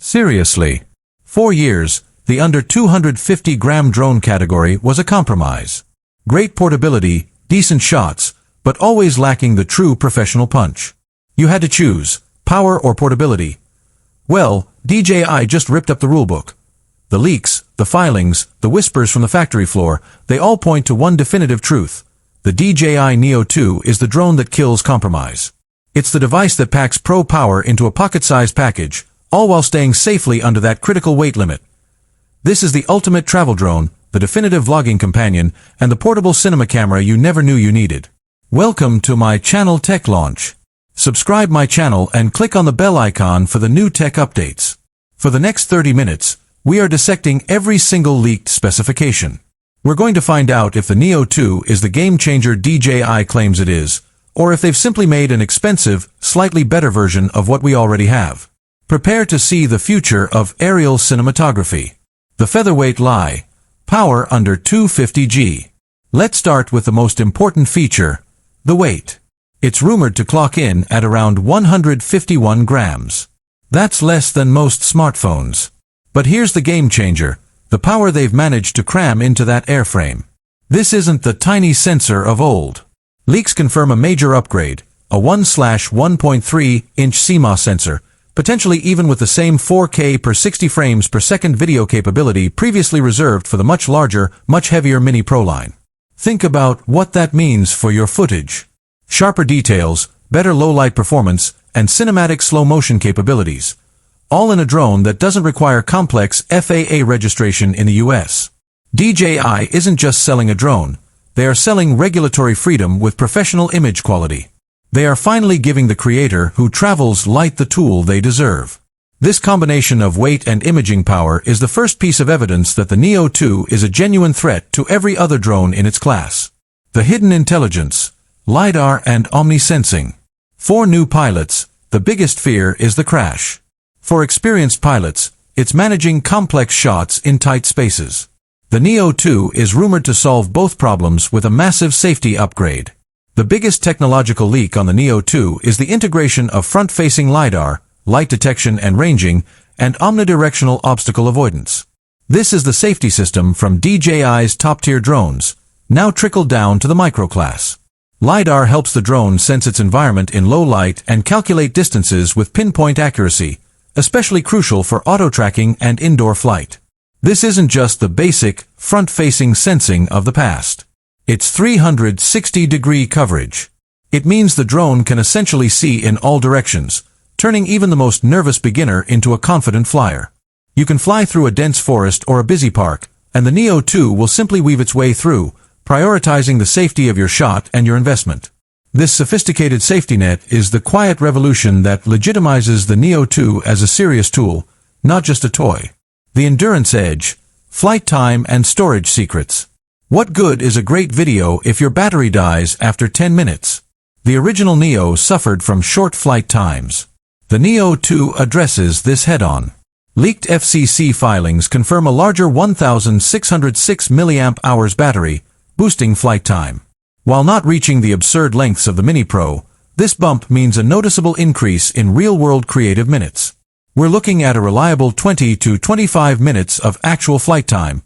Seriously. 4 years, the under 250-gram drone category was a compromise. Great portability, decent shots, but always lacking the true professional punch. You had to choose, power or portability. Well, DJI just ripped up the rulebook. The leaks, the filings, the whispers from the factory floor, they all point to one definitive truth. The DJI Neo 2 is the drone that kills compromise. It's the device that packs pro power into a pocket-sized package, all while staying safely under that critical weight limit. This is the ultimate travel drone, the definitive vlogging companion, and the portable cinema camera you never knew you needed. Welcome to my channel Tech Launch. Subscribe my channel and click on the bell icon for the new tech updates. For the next 30 minutes, we are dissecting every single leaked specification. We're going to find out if the Neo 2 is the game-changer DJI claims it is, or if they've simply made an expensive, slightly better version of what we already have. Prepare to see the future of aerial cinematography. The featherweight lie. Power under 250G. Let's start with the most important feature, the weight. It's rumored to clock in at around 151 grams. That's less than most smartphones. But here's the game changer, the power they've managed to cram into that airframe. This isn't the tiny sensor of old. Leaks confirm a major upgrade, a 1/1.3-inch CMOS sensor, potentially even with the same 4K per 60 frames per second video capability previously reserved for the much larger, much heavier Mini Pro line. Think about what that means for your footage. Sharper details, better low-light performance, and cinematic slow-motion capabilities. All in a drone that doesn't require complex FAA registration in the US. DJI isn't just selling a drone. They are selling regulatory freedom with professional image quality. They are finally giving the creator who travels light the tool they deserve. This combination of weight and imaging power is the first piece of evidence that the Neo 2 is a genuine threat to every other drone in its class. The hidden intelligence, LiDAR and omnisensing. For new pilots, the biggest fear is the crash. For experienced pilots, it's managing complex shots in tight spaces. The Neo 2 is rumored to solve both problems with a massive safety upgrade. The biggest technological leak on the Neo 2 is the integration of front-facing LiDAR, light detection and ranging, and omnidirectional obstacle avoidance. This is the safety system from DJI's top-tier drones, now trickled down to the micro class. LiDAR helps the drone sense its environment in low light and calculate distances with pinpoint accuracy, especially crucial for auto-tracking and indoor flight. This isn't just the basic, front-facing sensing of the past. It's 360-degree coverage. It means the drone can essentially see in all directions, turning even the most nervous beginner into a confident flyer. You can fly through a dense forest or a busy park, and the Neo 2 will simply weave its way through, prioritizing the safety of your shot and your investment. This sophisticated safety net is the quiet revolution that legitimizes the Neo 2 as a serious tool, not just a toy. The endurance edge, flight time and storage secrets. What good is a great video if your battery dies after 10 minutes? The original Neo suffered from short flight times. The Neo 2 addresses this head-on. Leaked FCC filings confirm a larger 1,606 mAh battery, boosting flight time. While not reaching the absurd lengths of the Mini Pro, this bump means a noticeable increase in real-world creative minutes. We're looking at a reliable 20 to 25 minutes of actual flight time,